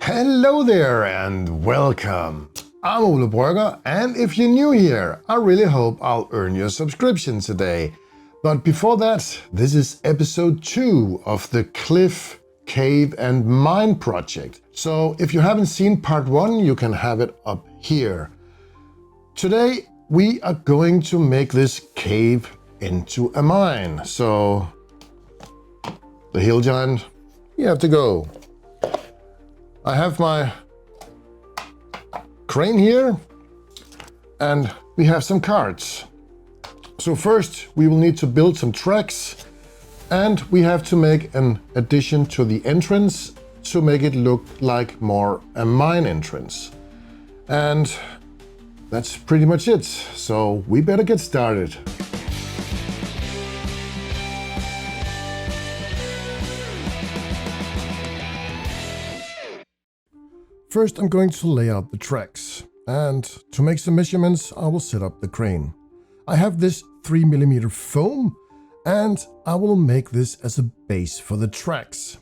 Hello there and welcome. I'm Ole Brøgger, and if you're new here, I really hope I'll earn your subscription today. But before that, this is episode 2 of the Cliff, Cave and Mine project. So if you haven't seen part 1, you can have it up here. Today we are going to make this cave into a mine. So the hill giant, you have to go. I have my crane here and we have some cards. So first we will need to build some tracks and we have to make an addition to the entrance to make it look like more a mine entrance. And that's pretty much it. So we better get started. First, I'm going to lay out the tracks, and to make some measurements, I will set up the crane. I have this 3mm foam, and I will make this as a base for the tracks.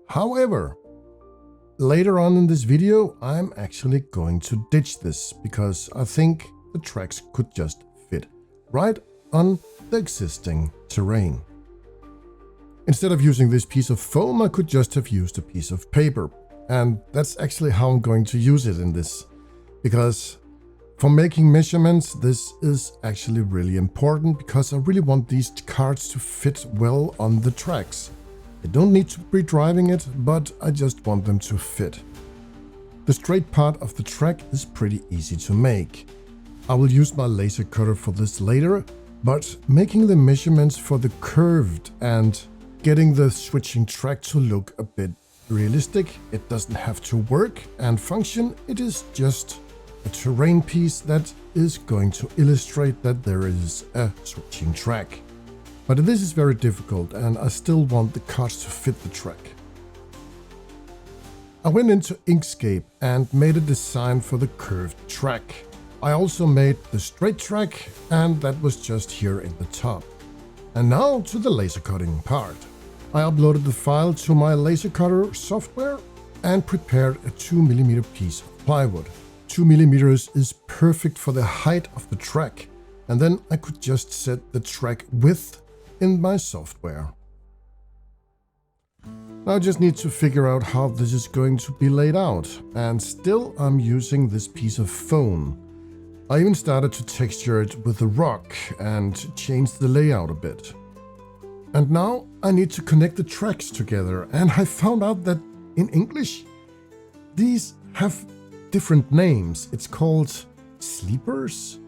However, later on in this video, I'm actually going to ditch this, because I think the tracks could just fit right on the existing terrain. Instead of using this piece of foam, I could just have used a piece of paper. And that's actually how I'm going to use it in this, because for making measurements, this is actually really important because I really want these cards to fit well on the tracks. I don't need to be driving it, but I just want them to fit. The straight part of the track is pretty easy to make. I will use my laser cutter for this later, but making the measurements for the curved and getting the switching track to look a bit realistic, it doesn't have to work and function, it is just a terrain piece that is going to illustrate that there is a switching track. But this is very difficult and I still want the cards to fit the track. I went into Inkscape and made a design for the curved track. I also made the straight track and that was just here in the top. And now to the laser cutting part. I uploaded the file to my laser cutter software and prepared a 2mm piece of plywood. 2mm is perfect for the height of the track, and then I could just set the track width in my software. Now I just need to figure out how this is going to be laid out, and still I'm using this piece of foam. I even started to texture it with a rock and change the layout a bit. And now I need to connect the tracks together, and I found out that in English these have different names. It's called sleepers,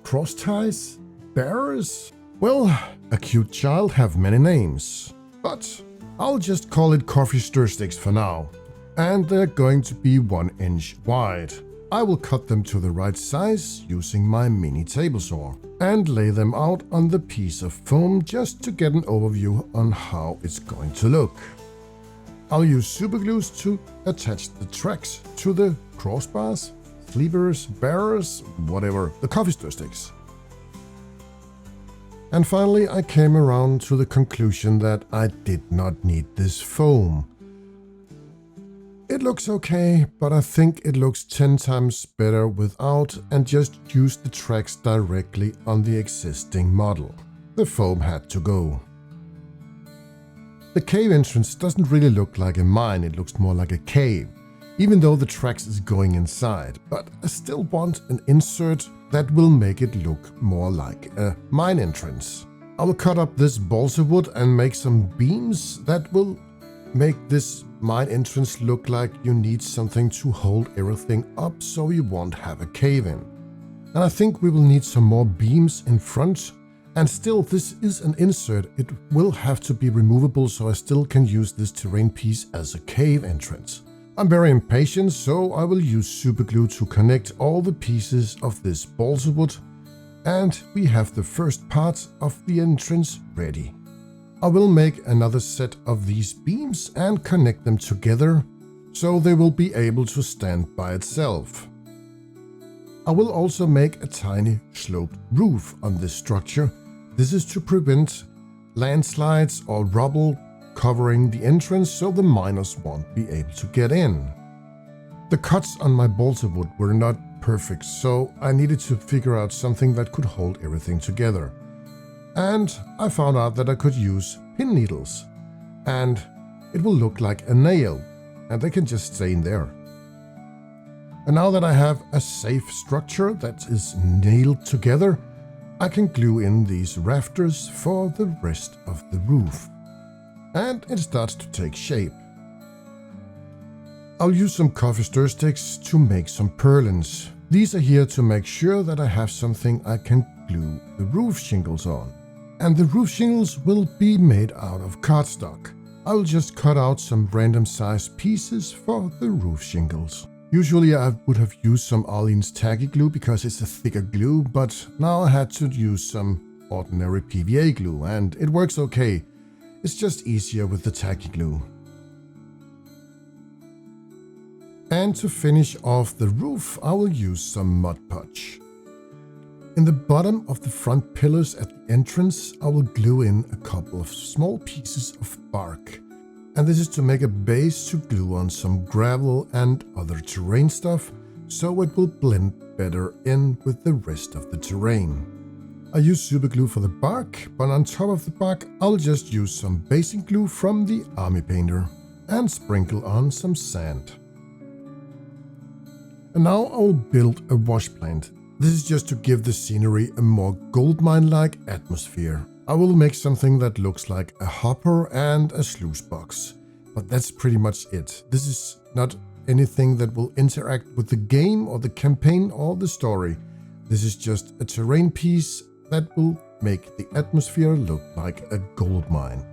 cross ties, bearers. Well, a cute child have many names, but I'll just call it coffee stir sticks for now. And they're going to be 1 inch wide. I will cut them to the right size using my mini table saw and lay them out on the piece of foam just to get an overview on how it's going to look. I'll use super glues to attach the tracks to the crossbars, sleepers, bearers, whatever, the coffee stir sticks. And finally I came around to the conclusion that I did not need this foam. It looks okay, but I think it looks 10 times better without and just use the tracks directly on the existing model. The foam had to go. The cave entrance doesn't really look like a mine, it looks more like a cave, even though the tracks is going inside, but I still want an insert that will make it look more like a mine entrance. I will cut up this balsa wood and make some beams that will make this mine entrance look like you need something to hold everything up so you won't have a cave in. And I think we will need some more beams in front, and still this is an insert, it will have to be removable so I still can use this terrain piece as a cave entrance. I'm very impatient, so I will use super glue to connect all the pieces of this balsa wood, and we have the first part of the entrance ready. I will make another set of these beams and connect them together so they will be able to stand by itself. I will also make a tiny sloped roof on this structure. This is to prevent landslides or rubble covering the entrance so the miners won't be able to get in. The cuts on my balsa wood were not perfect, so I needed to figure out something that could hold everything together. And I found out that I could use pin needles, and it will look like a nail, and they can just stay in there. And now that I have a safe structure that is nailed together, I can glue in these rafters for the rest of the roof. And it starts to take shape. I'll use some coffee stir sticks to make some purlins. These are here to make sure that I have something I can glue the roof shingles on. And the roof shingles will be made out of cardstock. I'll just cut out some random sized pieces for the roof shingles. Usually I would have used some Arlene's tacky glue because it's a thicker glue, but now I had to use some ordinary PVA glue, and it works okay. It's just easier with the tacky glue. And to finish off the roof, I will use some Mod Podge. In the bottom of the front pillars at the entrance, I will glue in a couple of small pieces of bark. And this is to make a base to glue on some gravel and other terrain stuff, so it will blend better in with the rest of the terrain. I use super glue for the bark, but on top of the bark I'll just use some basic glue from the army painter and sprinkle on some sand. And now I'll build a wash plant. This is just to give the scenery a more goldmine-like atmosphere. I will make something that looks like a hopper and a sluice box, but that's pretty much it. This is not anything that will interact with the game or the campaign or the story. This is just a terrain piece that will make the atmosphere look like a gold mine.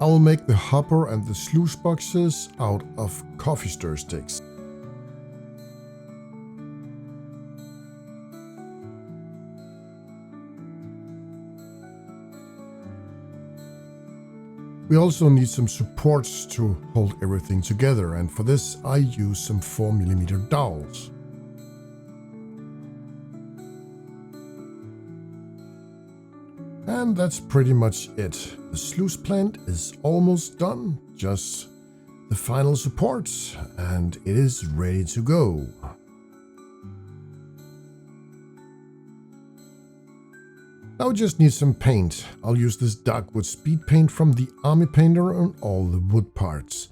I will make the hopper and the sluice boxes out of coffee stir sticks. We also need some supports to hold everything together, and for this I use some 4mm dowels. And that's pretty much it. The sluice plant is almost done, just the final supports, and it is ready to go. Now we just need some paint. I'll use this dark wood speed paint from the army painter on all the wood parts.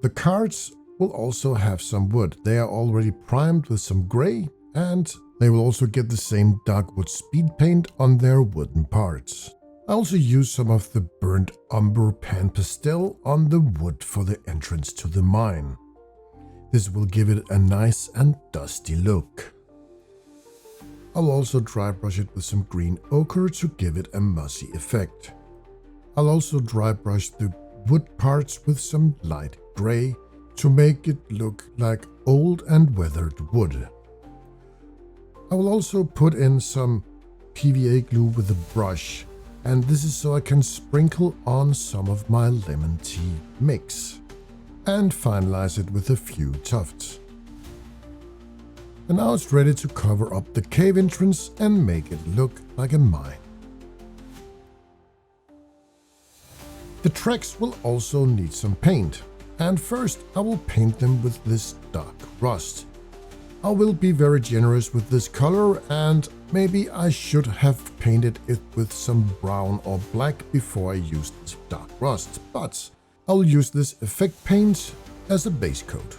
The cards will also have some wood. They are already primed with some gray, and they will also get the same dark wood speed paint on their wooden parts. I also use some of the burnt umber pan pastel on the wood for the entrance to the mine. This will give it a nice and dusty look. I'll also dry brush it with some green ochre to give it a mossy effect. I'll also dry brush the wood parts with some light gray to make it look like old and weathered wood. I will also put in some PVA glue with a brush, and this is so I can sprinkle on some of my lemon tea mix and finalize it with a few tufts. And now it's ready to cover up the cave entrance and make it look like a mine. The tracks will also need some paint, and first I will paint them with this dark rust. I will be very generous with this color, and maybe I should have painted it with some brown or black before I used this dark rust, but I'll use this effect paint as a base coat.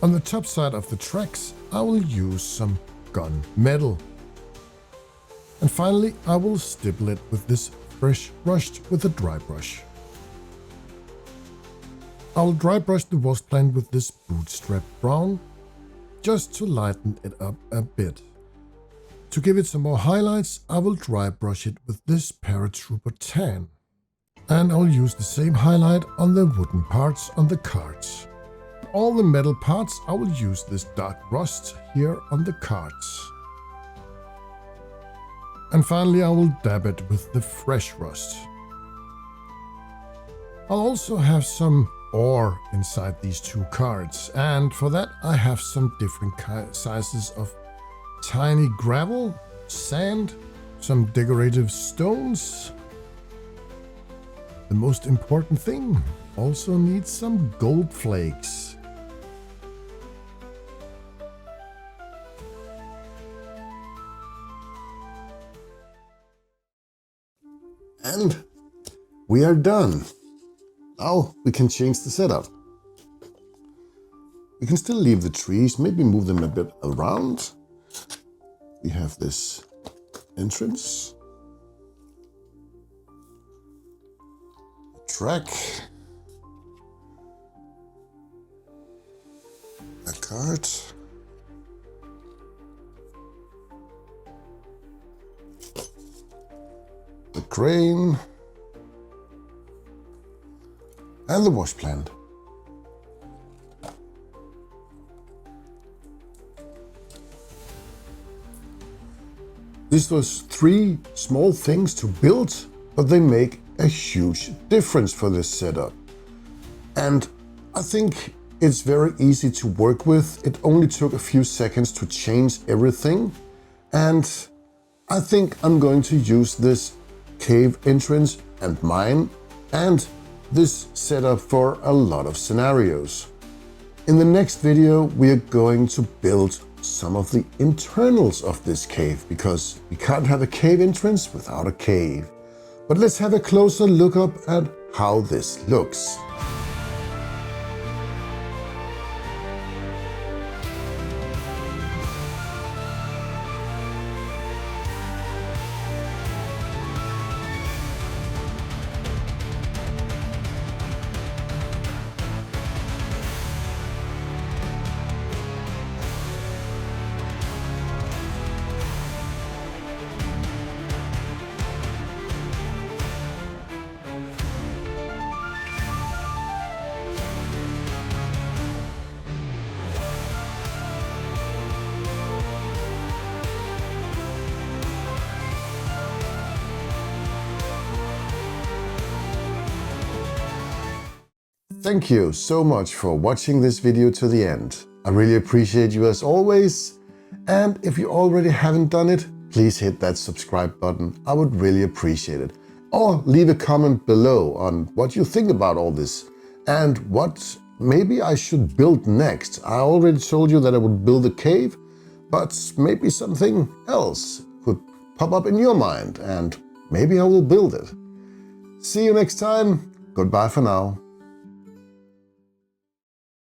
On the top side of the tracks, I will use some gun metal. And finally, I will stipple it with this fresh brushed with a dry brush. I'll dry brush the wash plant with this bootstrap brown, just to lighten it up a bit. To give it some more highlights, I will dry brush it with this paratrooper tan. And I'll use the same highlight on the wooden parts on the cards. All the metal parts, I will use this dark rust here on the cards. And finally I will dab it with the fresh rust. I'll also have some ore inside these two cards, and for that I have some different sizes of tiny gravel, sand, some decorative stones. The most important thing, also needs some gold flakes. we are done. Now we can change the setup. We can still leave the trees, maybe move them a bit around. We have this entrance. Track. A cart. The crane. And the wash plant. These was 3 small things to build, but they make a huge difference for this setup. And I think it's very easy to work with. It only took a few seconds to change everything. And I think I'm going to use this cave entrance and mine and this setup for a lot of scenarios. In the next video, we are going to build some of the internals of this cave, because we can't have a cave entrance without a cave. But let's have a closer look up at how this looks. Thank you so much for watching this video to the end. I really appreciate you as always. And if you already haven't done it, please hit that subscribe button. I would really appreciate it. Or leave a comment below on what you think about all this and what maybe I should build next. I already told you that I would build a cave, but maybe something else could pop up in your mind and maybe I will build it. See you next time. Goodbye for now.